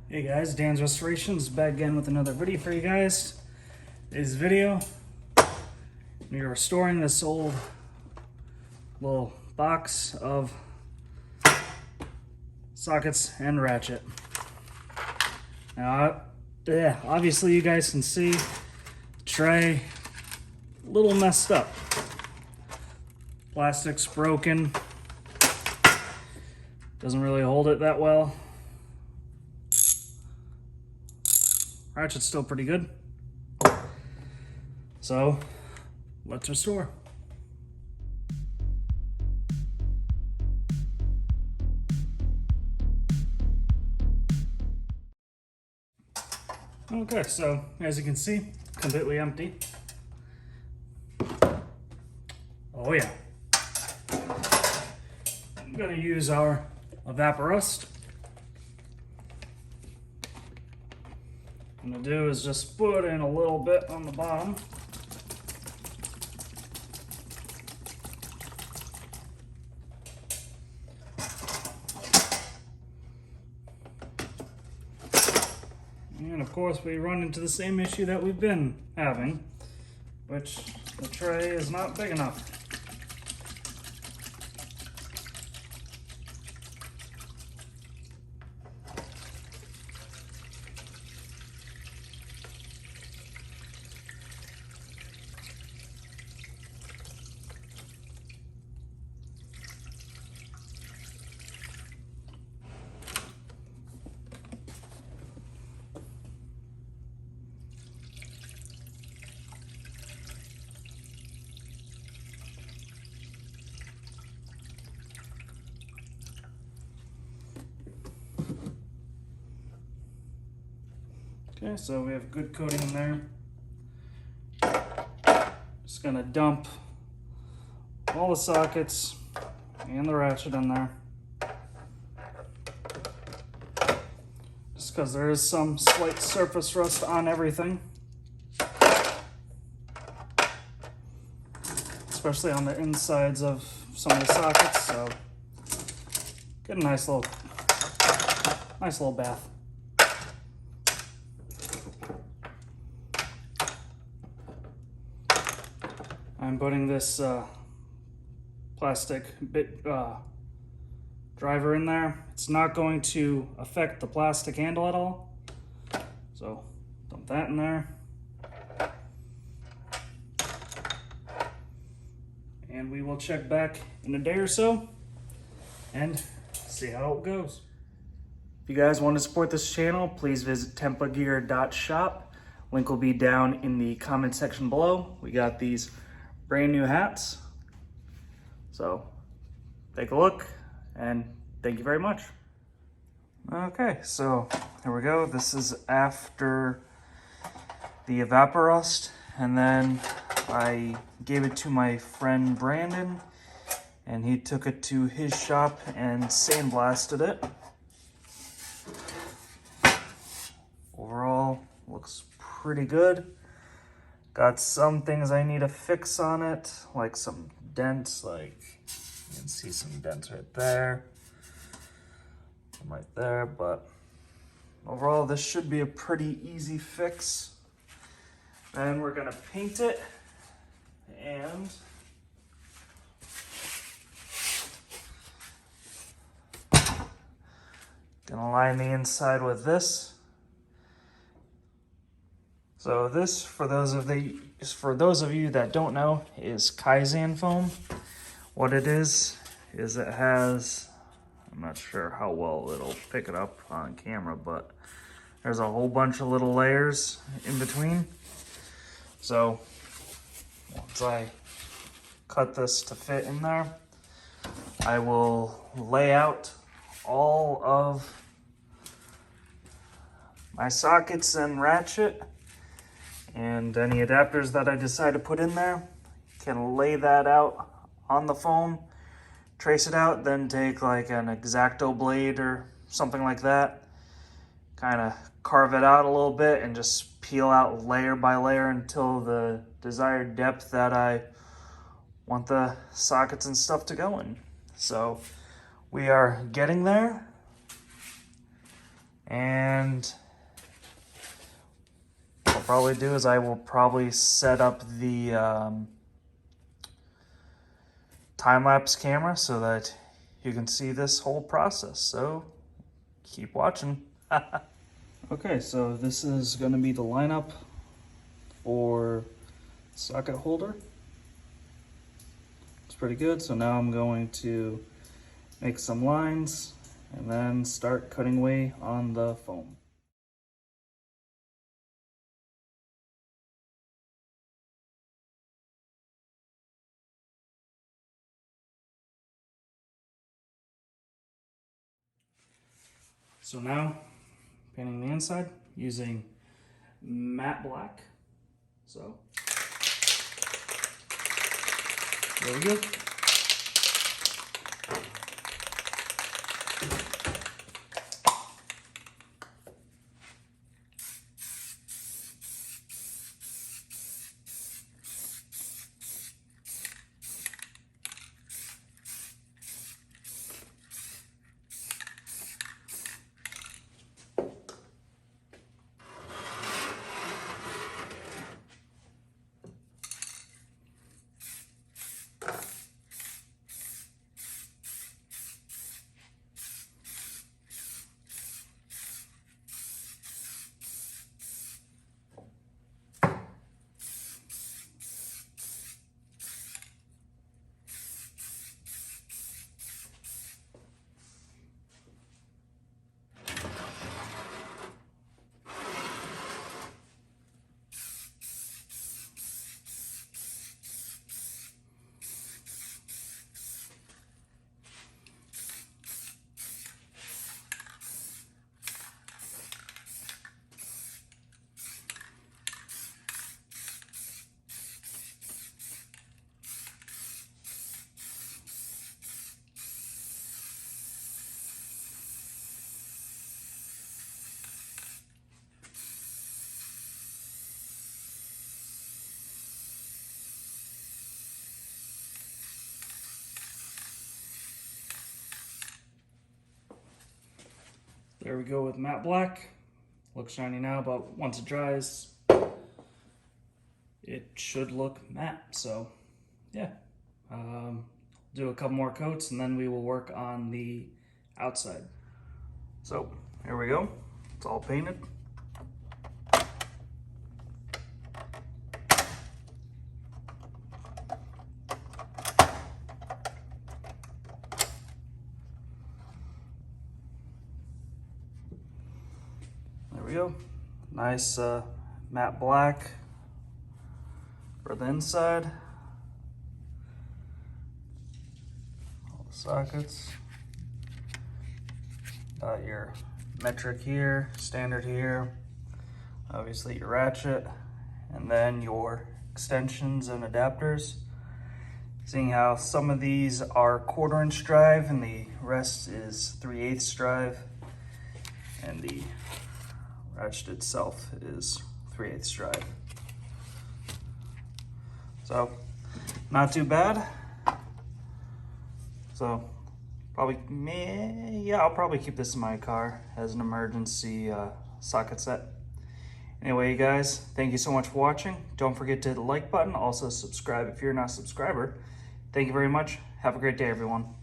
Hey guys, Dan's Restorations back again with another video for you guys. Today's video, we're restoring this old little box of sockets and ratchet. Now, obviously you guys can see the tray a little messed up. Plastic's broken, doesn't really hold it that well. Ratchet's still pretty good. So, let's restore. Okay, so as you can see, completely empty. Oh yeah. I'm gonna use our Evaporust. What I'm gonna do is just put in a little bit on the bottom. And of course we run into the same issue that we've been having, which the tray is not big enough. Okay, so we have good coating in there. Just gonna dump all the sockets and the ratchet in there. Just because there is some slight surface rust on everything. Especially on the insides of some of the sockets, so get a nice little bath. I'm putting this plastic bit driver in there. It's not going to affect the plastic handle at all. So dump that in there. And we will check back in a day or so and see how it goes. If you guys want to support this channel, please visit tempagear.shop. Link will be down in the comment section below. We got these brand new hats. So take a look and thank you very much. Okay, so here we go. This is after the Evaporust, and then I gave it to my friend Brandon and he took it to his shop and sandblasted it. Overall, looks pretty good. Got some things I need to fix on it, like some dents, like you can see some dents right there, some right there, but overall this should be a pretty easy fix. Then we're gonna paint it and gonna line the inside with this. So this, for those of you that don't know, is Kaizen foam. What it is it has, I'm not sure how well it'll pick it up on camera, but there's a whole bunch of little layers in between. So once I cut this to fit in there, I will lay out all of my sockets and ratchet and any adapters that I decide to put in there. Can lay that out on the foam, trace it out, then take like an X-Acto blade or something like that, kind of carve it out a little bit and just peel out layer by layer until the desired depth that I want the sockets and stuff to go in. So we are getting there. And what I'll probably do is I will probably set up the time-lapse camera so that you can see this whole process. So keep watching. Okay, so this is going to be the lineup for socket holder. It's pretty good. So now I'm going to make some lines and then start cutting away on the foam. So now, painting the inside using matte black. So, there we go. There we go with matte black. Looks shiny now, but once it dries, it should look matte. So yeah, do a couple more coats and then we will work on the outside. So here we go, it's all painted. There we go, nice matte black for the inside. All the sockets. Got your metric here, standard here, obviously your ratchet, and then your extensions and adapters. Seeing how some of these are 1/4 inch drive and the rest is 3/8 drive, and the ratchet itself is 3/8 drive. So not too bad. So I'll probably keep this in my car as an emergency socket set. Anyway, you guys, thank you so much for watching. Don't forget to hit the like button. Also subscribe if you're not a subscriber. Thank you very much. Have a great day, everyone.